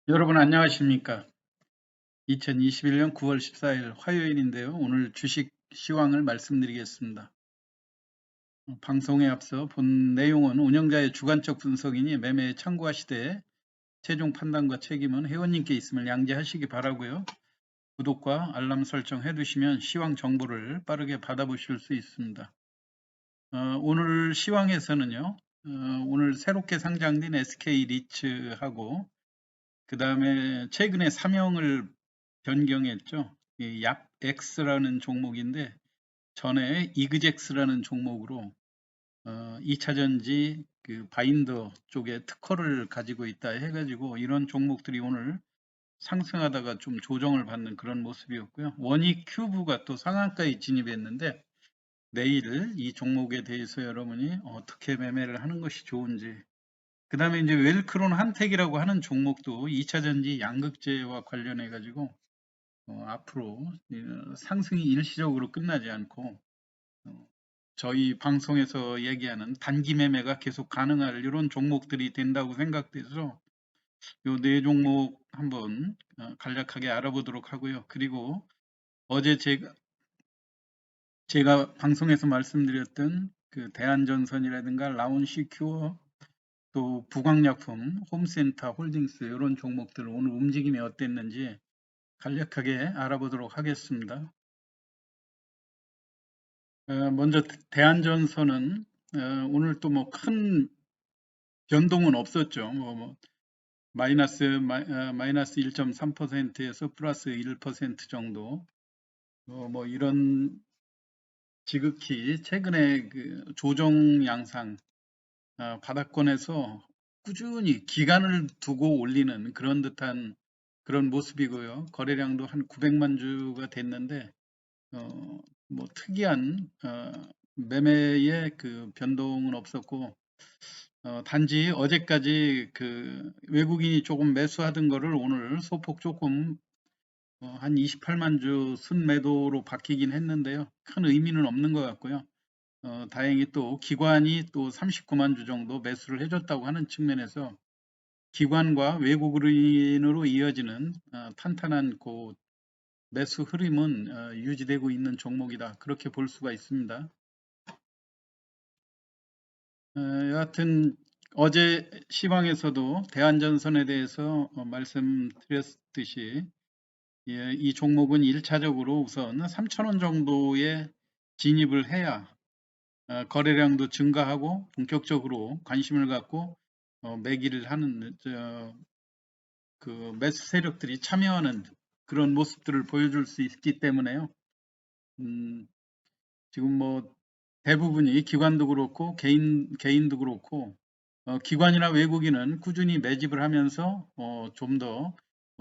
여러분 안녕하십니까? 2021년 9월 14일 화요일인데요. 오늘 주식 시황을 말씀드리겠습니다. 방송에 앞서 본 내용은 운영자의 주관적 분석이니 매매에 참고하시되 최종 판단과 책임은 회원님께 있음을 양지하시기 바라고요. 구독과 알람 설정 해두시면 시황 정보를 빠르게 받아보실 수 있습니다. 오늘 시황에서는요. 오늘 새롭게 상장된 SK 리츠하고 그 다음에 최근에 사명을 변경했죠. 이 약X라는 종목인데 전에 이그젝스라는 종목으로 2차전지 그 바인더 쪽에 특허를 가지고 있다 해가지고 이런 종목들이 오늘 상승하다가 좀 조정을 받는 그런 모습이었고요. 원익 큐브가 또 상한가에 진입했는데 내일 이 종목에 대해서 여러분이 어떻게 매매를 하는 것이 좋은지, 그 다음에 이제 웰크론 한택이라고 하는 종목도 2차전지 양극재와 관련해 가지고 앞으로 상승이 일시적으로 끝나지 않고 어, 저희 방송에서 얘기하는 단기 매매가 계속 가능할 이런 종목들이 된다고 생각돼서 요 네 종목 한번 간략하게 알아보도록 하고요. 그리고 어제 제가 방송에서 말씀드렸던 그 대한전선이라든가 라온시큐어 또 부광약품, 홈센터, 홀딩스 이런 종목들 오늘 움직임이 어땠는지 간략하게 알아보도록 하겠습니다. 먼저 대한전선은 오늘 또 뭐 큰 변동은 없었죠. 마이너스 1.3%에서 플러스 1% 정도. 뭐 이런 지극히 최근에 그 조정 양상 바닥권에서 꾸준히 기간을 두고 올리는 그런 듯한 그런 모습이고요. 거래량도 한 900만 주가 됐는데 뭐 특이한 매매의 그 변동은 없었고 단지 어제까지 그 외국인이 조금 매수하던 거를 오늘 소폭 조금 한 28만 주 순매도로 바뀌긴 했는데요. 큰 의미는 없는 것 같고요. 다행히 또 기관이 또 39만 주 정도 매수를 해줬다고 하는 측면에서 기관과 외국인으로 이어지는 탄탄한 그 매수 흐름은 유지되고 있는 종목이다. 그렇게 볼 수가 있습니다. 여하튼 어제 시황에서도 대한전선에 대해서 말씀드렸듯이 이 종목은 1차적으로 우선 3,000원 정도에 진입을 해야 거래량도 증가하고 본격적으로 관심을 갖고 매기를 하는 그 매수 세력들이 참여하는 그런 모습들을 보여줄 수 있기 때문에요. 음, 지금 뭐 대부분이 기관도 그렇고 개인도 그렇고 기관이나 외국인은 꾸준히 매집을 하면서 좀 더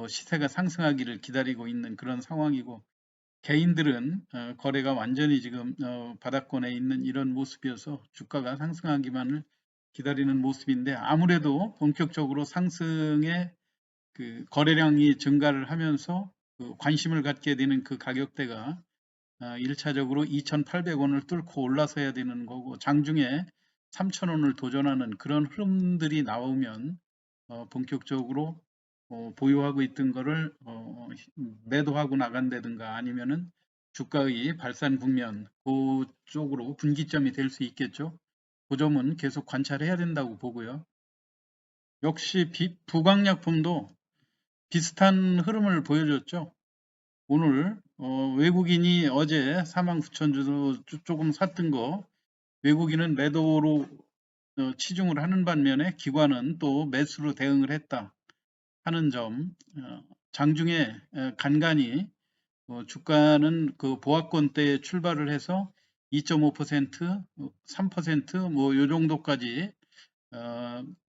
시세가 상승하기를 기다리고 있는 그런 상황이고 개인들은 거래가 완전히 지금 바닥권에 있는 이런 모습이어서 주가가 상승하기만을 기다리는 모습인데 아무래도 본격적으로 상승의 그 거래량이 증가를 하면서 그 관심을 갖게 되는 그 가격대가 1차적으로 2,800원을 뚫고 올라서야 되는 거고 장중에 3,000원을 도전하는 그런 흐름들이 나오면 본격적으로 보유하고 있던 거를 매도하고 나간다든가 아니면은 주가의 발산 국면 그쪽으로 분기점이 될 수 있겠죠. 그 점은 계속 관찰해야 된다고 보고요. 역시 부광약품도 비슷한 흐름을 보여줬죠. 오늘 외국인이 어제 49,000주 조금 샀던 거 외국인은 매도로 치중을 하는 반면에 기관은 또 매수로 대응을 했다 하는 점, 장중에 간간히 주가는 그 보합권대에 출발을 해서 2.5%, 3%뭐 요 정도까지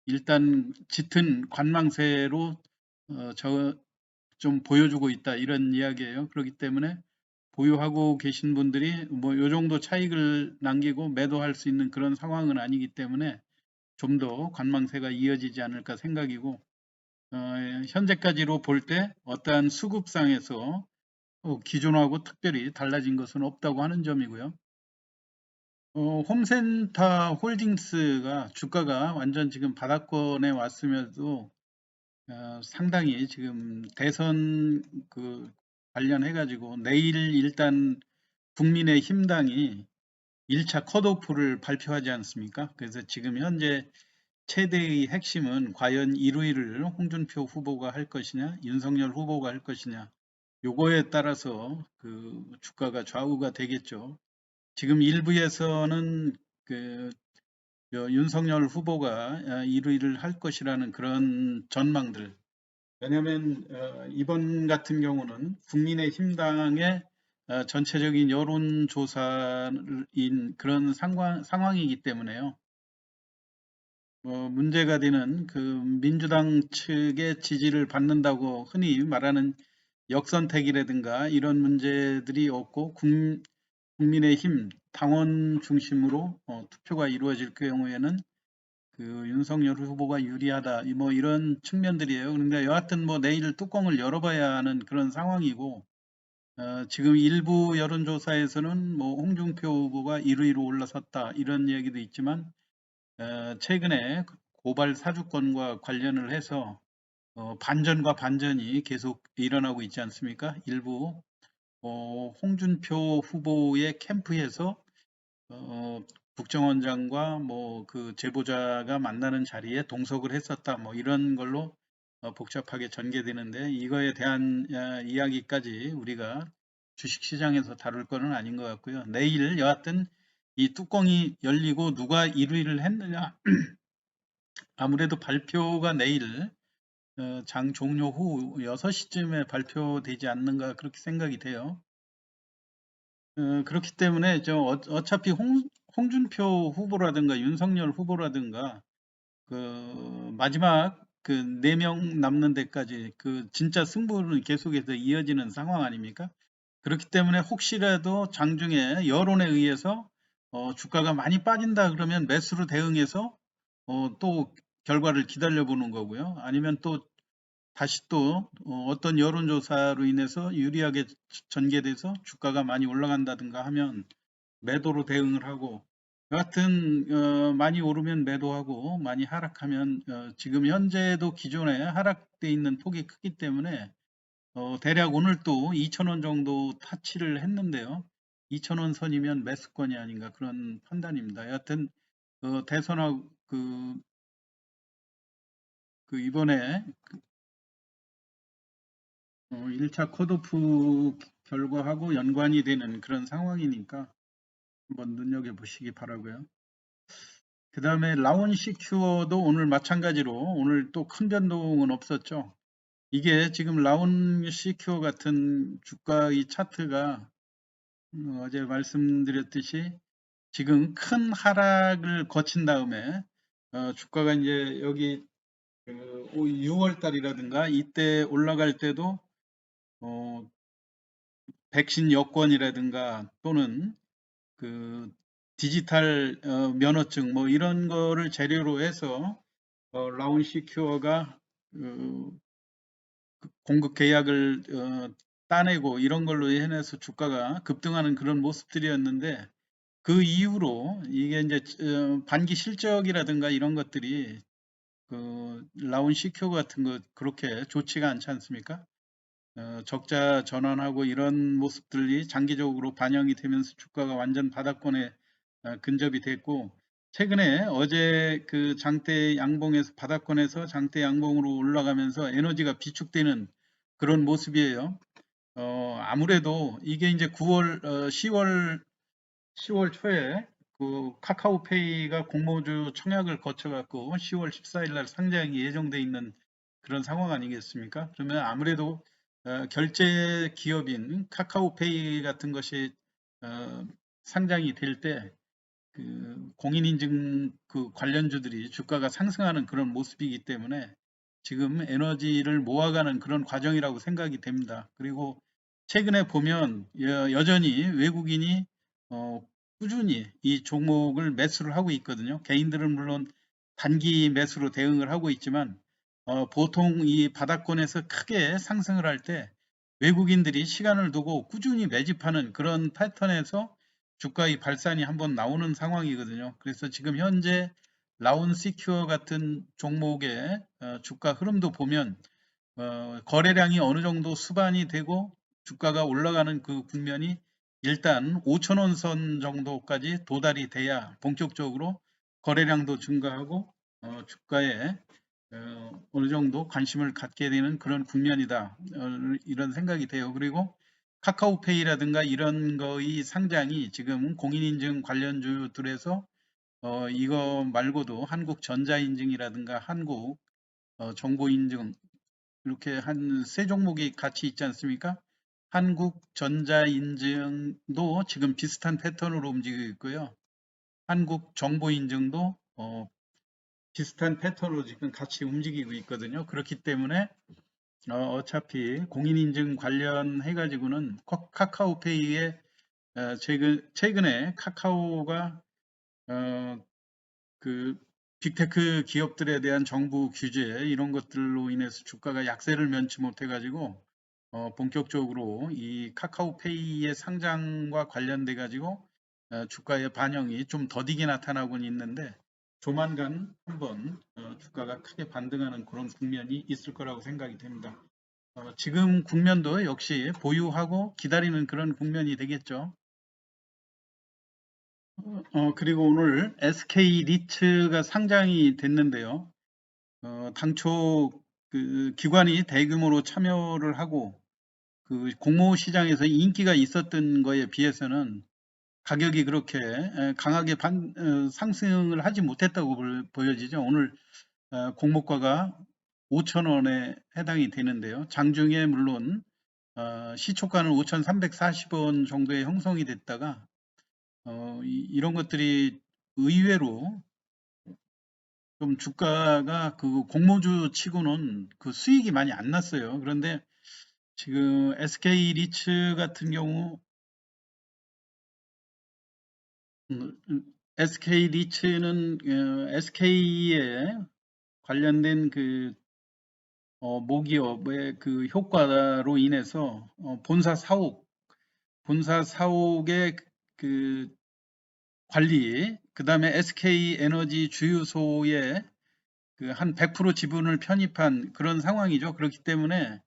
일단 짙은 관망세로 좀 보여주고 있다 이런 이야기예요. 그렇기 때문에 보유하고 계신 분들이 뭐 요 정도 차익을 남기고 매도할 수 있는 그런 상황은 아니기 때문에 좀 더 관망세가 이어지지 않을까 생각이고 현재까지로 볼 때 어떠한 수급상에서 기존하고 특별히 달라진 것은 없다고 하는 점이고요. 홈센터 홀딩스가 주가가 완전 지금 바닥권에 왔음에도 상당히 지금 대선 관련해 가지고 내일 일단 국민의힘당이 1차 컷오프를 발표하지 않습니까? 그래서 지금 현재 최대의 핵심은 과연 1위를 홍준표 후보가 할 것이냐, 윤석열 후보가 할 것이냐, 요거에 따라서 주가가 좌우가 되겠죠. 지금 일부에서는 그 윤석열 후보가 1위를 할 것이라는 그런 전망들. 왜냐하면 이번 같은 경우는 국민의힘당의 전체적인 여론조사인 그런 상황이기 때문에요. 문제가 되는 민주당 측의 지지를 받는다고 흔히 말하는 역선택이라든가 이런 문제들이 없고 국민의힘 당원 중심으로 투표가 이루어질 경우에는 윤석열 후보가 유리하다 뭐 이런 측면들이에요. 그런데 여하튼 뭐 내일 뚜껑을 열어봐야 하는 그런 상황이고 지금 일부 여론조사에서는 뭐 홍준표 후보가 1위로 올라섰다 이런 얘기도 있지만 최근에 고발 사주권과 관련을 해서 반전과 반전이 계속 일어나고 있지 않습니까? 일부 홍준표 후보의 캠프에서 어, 국정원장과 뭐 제보자가 만나는 자리에 동석을 했었다 뭐 이런 걸로 복잡하게 전개되는데 이거에 대한 이야기까지 우리가 주식시장에서 다룰 거는 아닌 것 같고요. 내일 여하튼 이 뚜껑이 열리고 누가 1위를 했느냐 아무래도 발표가 내일 장 종료 후 6시쯤에 발표되지 않는가 그렇게 생각이 돼요. 그렇기 때문에 어차피 홍준표 후보라든가 윤석열 후보라든가 마지막 그 4명 남는 데까지 진짜 승부는 계속해서 이어지는 상황 아닙니까? 그렇기 때문에 혹시라도 장중에 여론에 의해서 주가가 많이 빠진다 그러면 매수로 대응해서 또 결과를 기다려 보는 거고요. 아니면 또 다시 또 어떤 여론조사로 인해서 유리하게 전개돼서 주가가 많이 올라간다든가 하면 매도로 대응을 하고 여하튼 많이 오르면 매도하고 많이 하락하면 지금 현재도 기존에 하락돼 있는 폭이 크기 때문에 대략 오늘 또 2,000원 정도 타치를 했는데요. 2,000원 선이면 매수권이 아닌가 그런 판단입니다. 여하튼 대선하고 이번에 1차 컷오프 결과하고 연관이 되는 그런 상황이니까 한번 눈여겨보시기 바라고요. 그 다음에 라운 시큐어도 오늘 마찬가지로 오늘 또 큰 변동은 없었죠. 이게 지금 라운 시큐어 같은 주가 이 차트가 어제 말씀드렸듯이 지금 큰 하락을 거친 다음에 주가가 이제 여기 6월 달이라든가 이때 올라갈 때도 어, 백신 여권이라든가 또는 그 디지털 면허증 뭐 이런 거를 재료로 해서 라운 시큐어가 공급 계약을 따내고 이런 걸로 해내서 주가가 급등하는 그런 모습들이었는데 그 이후로 이게 이제 반기 실적이라든가 이런 것들이 라운 시큐어 같은 거 그렇게 좋지가 않지 않습니까? 적자 전환하고 이런 모습들이 장기적으로 반영이 되면서 주가가 완전 바닥권에 근접이 됐고 최근에 어제 장대 양봉에서 바닥권에서 장대 양봉으로 올라가면서 에너지가 비축되는 그런 모습이에요. 아무래도 이게 이제 10월 초에 카카오페이가 공모주 청약을 거쳐갖고 10월 14일 날 상장이 예정돼 있는 그런 상황 아니겠습니까? 그러면 아무래도 결제 기업인 카카오페이 같은 것이 상장이 될 때 공인인증 관련주들이 주가가 상승하는 그런 모습이기 때문에 지금 에너지를 모아가는 그런 과정이라고 생각이 됩니다. 그리고 최근에 보면 여전히 외국인이 어, 꾸준히 이 종목을 매수를 하고 있거든요. 개인들은 물론 단기 매수로 대응을 하고 있지만 보통 이 바닥권에서 크게 상승을 할 때 외국인들이 시간을 두고 꾸준히 매집하는 그런 패턴에서 주가의 발산이 한번 나오는 상황이거든요. 그래서 지금 현재 라운 시큐어 같은 종목의 주가 흐름도 보면 거래량이 어느 정도 수반이 되고 주가가 올라가는 그 국면이 일단 5,000원 선 정도까지 도달이 돼야 본격적으로 거래량도 증가하고 주가에 어느 정도 관심을 갖게 되는 그런 국면이다. 이런 생각이 돼요. 그리고 카카오페이라든가 이런 거의 상장이 지금 공인인증 관련주들에서 이거 말고도 한국전자인증이라든가 한국 정보인증 이렇게 한 세 종목이 같이 있지 않습니까? 한국전자인증도 지금 비슷한 패턴으로 움직이고 있고요. 한국정보인증도 비슷한 패턴으로 지금 같이 움직이고 있거든요. 그렇기 때문에 어차피 공인인증 관련해 가지고는 카카오페이에 최근에 카카오가 그 빅테크 기업들에 대한 정부 규제 이런 것들로 인해서 주가가 약세를 면치 못해 가지고 본격적으로 이 카카오페이의 상장과 관련돼 가지고 주가의 반영이 좀 더디게 나타나고는 있는데 조만간 한번 주가가 크게 반등하는 그런 국면이 있을 거라고 생각이 됩니다. 지금 국면도 역시 보유하고 기다리는 그런 국면이 되겠죠. 그리고 오늘 SK 리츠가 상장이 됐는데요. 당초 그 기관이 대규모로 참여를 하고 그 공모 시장에서 인기가 있었던 거에 비해서는 가격이 그렇게 강하게 상승을 하지 못했다고 보여지죠. 오늘 공모가가 5,000원에 해당이 되는데요. 장중에 물론 시초가는 5,340원 정도에 형성이 됐다가 이런 것들이 의외로 좀 주가가 그 공모주 치고는 그 수익이 많이 안 났어요. 그런데 지금 SK 리츠 같은 경우 SK 리츠는 SK에 관련된 그 모기업의 그 효과로 인해서 본사 사옥의 그 관리, 그 다음에 SK 에너지 주유소에 그 한 100% 지분을 편입한 그런 상황이죠. 그렇기 때문에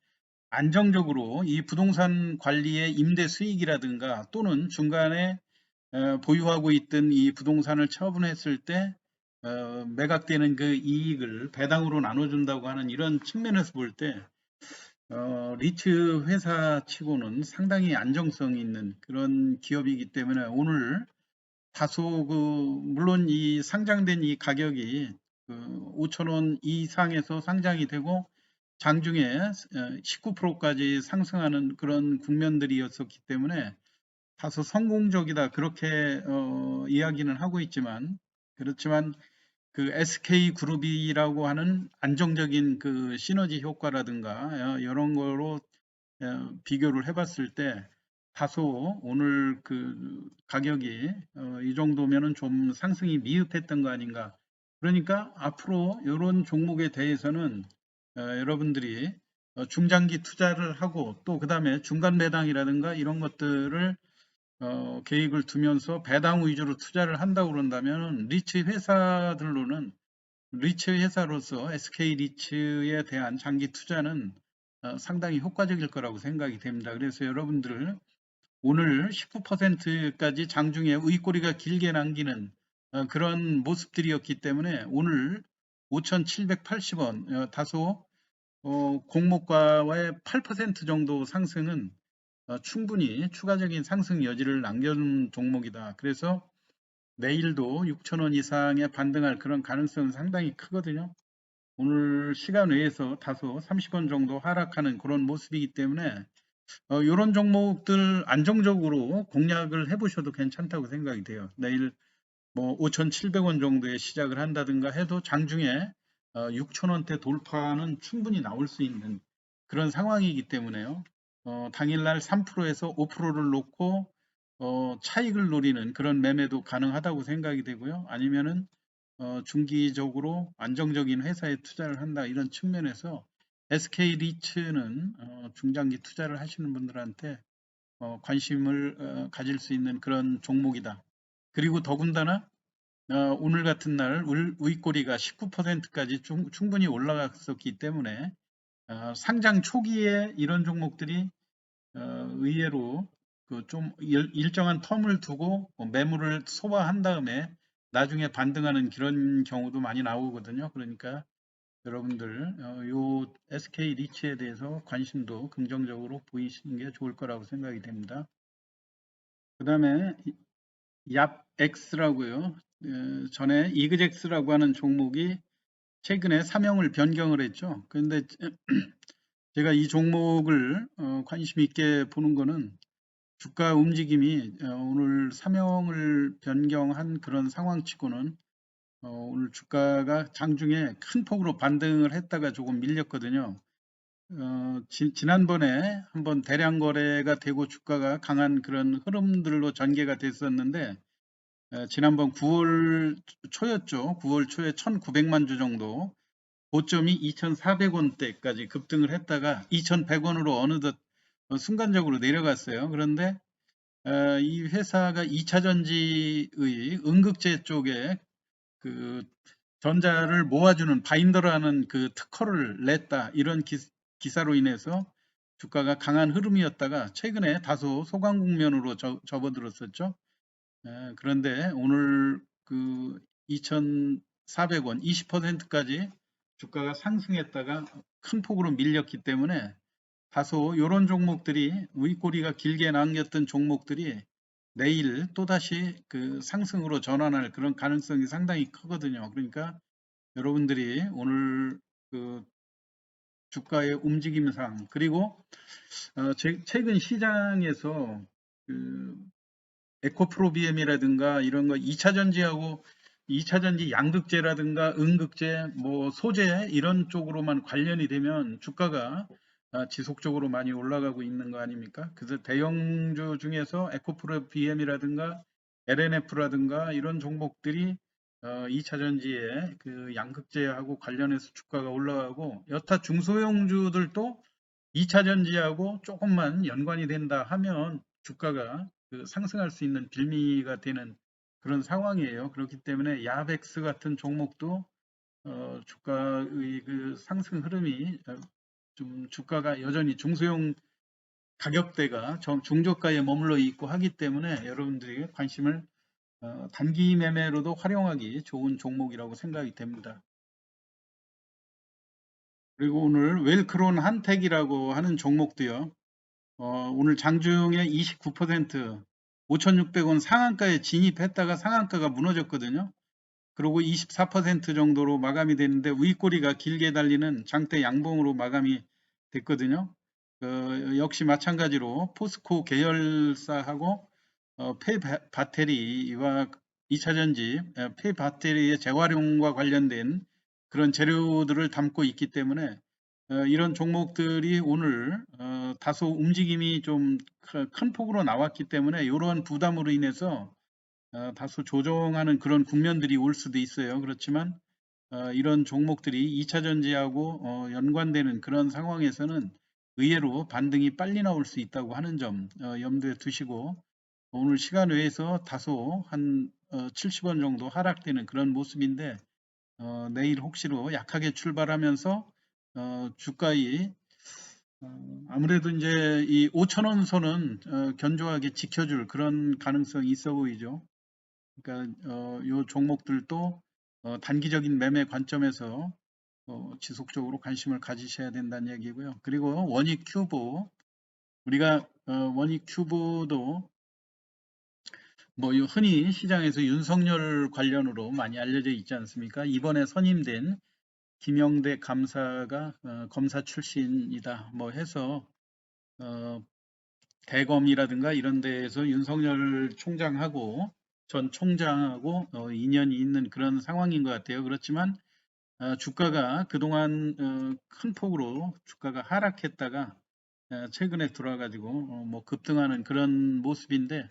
안정적으로 이 부동산 관리의 임대 수익이라든가 또는 중간에 보유하고 있던 이 부동산을 처분했을 때 매각되는 그 이익을 배당으로 나눠준다고 하는 이런 측면에서 볼 때 리츠 회사 치고는 상당히 안정성 있는 그런 기업이기 때문에 오늘 다소 그 물론 이 상장된 이 가격이 그 5,000원 이상에서 상장이 되고 장중에 19%까지 상승하는 그런 국면들이었었기 때문에 다소 성공적이다 그렇게 이야기는 하고 있지만 그렇지만 그 SK그룹이라고 하는 안정적인 그 시너지 효과라든가 이런 거로 비교를 해봤을 때 다소 오늘 그 가격이 이 정도면은 좀 상승이 미흡했던 거 아닌가. 그러니까 앞으로 이런 종목에 대해서는 여러분들이 중장기 투자를 하고 또 그다음에 중간 배당이라든가 이런 것들을 계획을 두면서 배당 위주로 투자를 한다고 그런다면 리츠 회사들로는 리츠 회사로서 SK 리츠에 대한 장기 투자는 상당히 효과적일 거라고 생각이 됩니다. 그래서 여러분들 오늘 19%까지 장중에 의꼬리가 길게 남기는 그런 모습들이었기 때문에 오늘 5,780원 다소 공모가의 8% 정도 상승은 충분히 추가적인 상승 여지를 남겨둔 종목이다. 그래서 내일도 6,000원 이상의 반등할 그런 가능성은 상당히 크거든요. 오늘 시간 외에서 다소 30원 정도 하락하는 그런 모습이기 때문에 이런 종목들 안정적으로 공략을 해보셔도 괜찮다고 생각이 돼요. 내일 뭐 5,700원 정도에 시작을 한다든가 해도 장중에 6,000원대 돌파는 충분히 나올 수 있는 그런 상황이기 때문에요. 당일날 3%에서 5%를 놓고 차익을 노리는 그런 매매도 가능하다고 생각이 되고요. 아니면은 중기적으로 안정적인 회사에 투자를 한다 이런 측면에서 SK 리츠는 중장기 투자를 하시는 분들한테 관심을 가질 수 있는 그런 종목이다. 그리고 더군다나 오늘 같은 날 윗꼬리가 19%까지 충분히 올라갔었기 때문에 상장 초기에 이런 종목들이 의외로 그좀 일정한 텀을 두고 매물을 소화한 다음에 나중에 반등하는 그런 경우도 많이 나오거든요. 그러니까 여러분들 요 SK 리츠에 대해서 관심도 긍정적으로 보이시는 게 좋을 거라고 생각이 됩니다. 그 다음에 얍X라고요. 전에 이그젝스라고 하는 종목이 최근에 사명을 변경을 했죠. 그런데 제가 이 종목을 관심 있게 보는 거는 주가 움직임이 오늘 사명을 변경한 그런 상황치고는 오늘 주가가 장중에 큰 폭으로 반등을 했다가 조금 밀렸거든요. 지난번에 한번 대량 거래가 되고 주가가 강한 그런 흐름들로 전개가 됐었는데 지난번 9월 초였죠. 9월 초에 1,900만 주 정도 고점이 2,400원대까지 급등을 했다가 2,100원으로 어느덧 순간적으로 내려갔어요. 그런데 이 회사가 2차 전지의 음극재 쪽에 그 전자를 모아주는 바인더라는 그 특허를 냈다. 이런 기사로 인해서 주가가 강한 흐름이었다가 최근에 다소 소강 국면으로 접어들었었죠. 그런데 오늘 그 2,400원 20%까지 주가가 상승했다가 큰 폭으로 밀렸기 때문에 다소 이런 종목들이 윗꼬리가 길게 남겼던 종목들이 내일 또다시 그 상승으로 전환할 그런 가능성이 상당히 크거든요. 그러니까 여러분들이 오늘 그 주가의 움직임상 그리고 최근 시장에서 그 에코프로비엠이라든가 이런 거 2차 전지하고 2차 전지 양극재라든가 음극재, 뭐 소재 이런 쪽으로만 관련이 되면 주가가 지속적으로 많이 올라가고 있는 거 아닙니까? 그래서 대형주 중에서 에코프로비엠이라든가 LNF라든가 이런 종목들이 2차 전지의 그 양극재하고 관련해서 주가가 올라가고 여타 중소형주들도 2차 전지하고 조금만 연관이 된다 하면 주가가 그 상승할 수 있는 빌미가 되는 그런 상황이에요. 그렇기 때문에 야벡스 같은 종목도 주가의 그 상승 흐름이 좀 주가가 여전히 중소형 가격대가 중저가에 머물러 있고 하기 때문에 여러분들이 관심을 단기 매매로도 활용하기 좋은 종목이라고 생각이 됩니다. 그리고 오늘 웰크론 한택이라고 하는 종목도요. 오늘 장중에 29% 5,600원 상한가에 진입했다가 상한가가 무너졌거든요. 그리고 24% 정도로 마감이 됐는데 윗꼬리가 길게 달리는 장대 양봉으로 마감이 됐거든요. 역시 마찬가지로 포스코 계열사하고 폐배터리와 2차전지 폐배터리의 재활용과 관련된 그런 재료들을 담고 있기 때문에 이런 종목들이 오늘 다소 움직임이 좀 큰 폭으로 나왔기 때문에 이러한 부담으로 인해서 다소 조정하는 그런 국면들이 올 수도 있어요. 그렇지만 이런 종목들이 2차 전지하고 연관되는 그런 상황에서는 의외로 반등이 빨리 나올 수 있다고 하는 점 염두에 두시고 오늘 시간 외에서 다소 한 70원 정도 하락되는 그런 모습인데 내일 혹시로 약하게 출발하면서 주가의 아무래도 이제 이 5,000원 선은 견조하게 지켜줄 그런 가능성이 있어 보이죠. 그러니까 이 종목들도 단기적인 매매 관점에서 지속적으로 관심을 가지셔야 된다는 얘기고요. 그리고 원익 큐브 우리가 원익 큐브도 뭐 흔히 시장에서 윤석열 관련으로 많이 알려져 있지 않습니까? 이번에 선임된 김영대 감사가 검사 출신이다 뭐 해서 대검이라든가 이런 데에서 윤석열 총장하고 전 총장하고 인연이 있는 그런 상황인 것 같아요. 그렇지만 주가가 그동안 큰 폭으로 주가가 하락했다가 최근에 들어와가지고 뭐 급등하는 그런 모습인데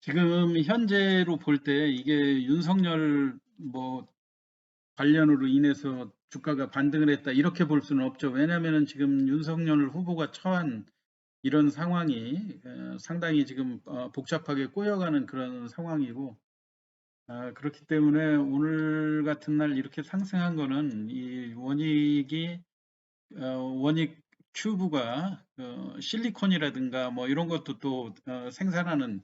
지금 현재로 볼 때 이게 윤석열 뭐 관련으로 인해서 주가가 반등을 했다 이렇게 볼 수는 없죠. 왜냐하면 지금 윤석열 후보가 처한 이런 상황이 상당히 지금 복잡하게 꼬여가는 그런 상황이고, 그렇기 때문에 오늘 같은 날 이렇게 상승한 거는 이 원익 큐브가 실리콘이라든가 뭐 이런 것도 또 생산하는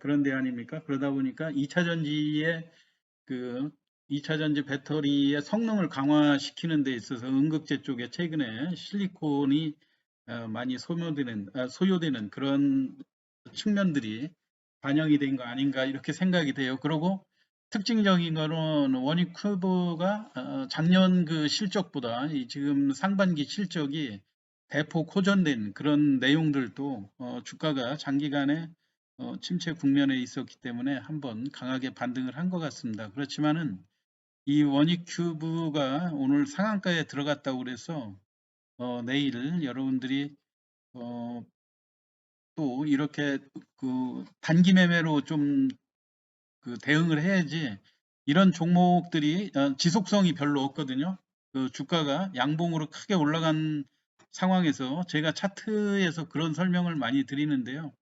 그런 데 아닙니까? 그러다 보니까 2차 전지의 그 2차 전지 배터리의 성능을 강화시키는 데 있어서 응급제 쪽에 최근에 실리콘이 많이 소요되는 그런 측면들이 반영이 된 거 아닌가 이렇게 생각이 돼요. 그리고 특징적인 거는 원익 큐브가 작년 그 실적보다 지금 상반기 실적이 대폭 호전된 그런 내용들도 주가가 장기간에 침체 국면에 있었기 때문에 한번 강하게 반등을 한 것 같습니다. 그렇지만은 이 원익 큐브가 오늘 상한가에 들어갔다고 그래서 내일 여러분들이 어, 또 이렇게 그 단기 매매로 좀 그 대응을 해야지 이런 종목들이 지속성이 별로 없거든요. 그 주가가 양봉으로 크게 올라간 상황에서 제가 차트에서 그런 설명을 많이 드리는데요.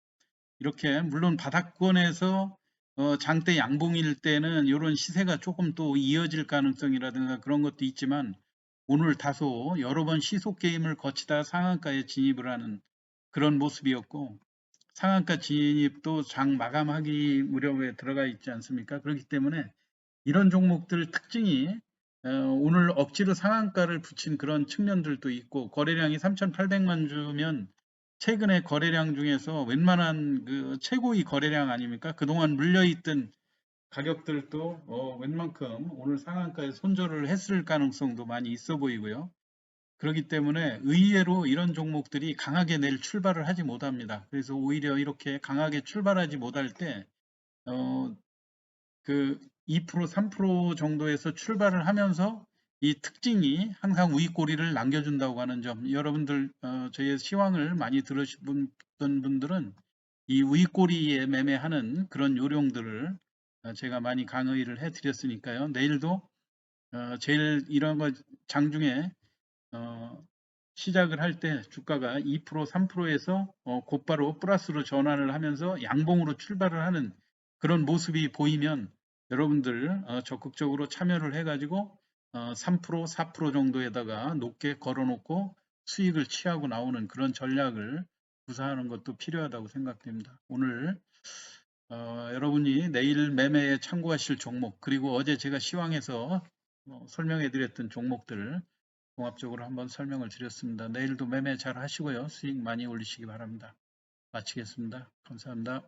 이렇게 물론 바닥권에서 장대 양봉일 때는 이런 시세가 조금 또 이어질 가능성이라든가 그런 것도 있지만 오늘 다소 여러 번 시속 게임을 거치다 상한가에 진입을 하는 그런 모습이었고 상한가 진입도 장 마감하기 무렵에 들어가 있지 않습니까? 그렇기 때문에 이런 종목들 특징이 오늘 억지로 상한가를 붙인 그런 측면들도 있고 거래량이 3,800만 주면 최근에 거래량 중에서 웬만한 그 최고의 거래량 아닙니까? 그동안 물려있던 가격들도 웬만큼 오늘 상한가에 손절을 했을 가능성도 많이 있어 보이고요. 그렇기 때문에 의외로 이런 종목들이 강하게 내일 출발을 하지 못합니다. 그래서 오히려 이렇게 강하게 출발하지 못할 때, 그 2%, 3% 정도에서 출발을 하면서 이 특징이 항상 우익꼬리를 남겨준다고 하는 점, 여러분들 저의 시황을 많이 들으셨던 분들은 이 우익꼬리에 매매하는 그런 요령들을 제가 많이 강의를 해드렸으니까요. 내일도 제일 이런 거 장중에 어, 시작을 할 때 주가가 2%, 3%에서 곧바로 플러스로 전환을 하면서 양봉으로 출발을 하는 그런 모습이 보이면 여러분들 적극적으로 참여를 해가지고 3%, 4% 정도에다가 높게 걸어놓고 수익을 취하고 나오는 그런 전략을 구사하는 것도 필요하다고 생각됩니다. 오늘 여러분이 내일 매매에 참고하실 종목 그리고 어제 제가 시황에서 설명해 드렸던 종목들 종합적으로 한번 설명을 드렸습니다. 내일도 매매 잘 하시고요. 수익 많이 올리시기 바랍니다. 마치겠습니다. 감사합니다.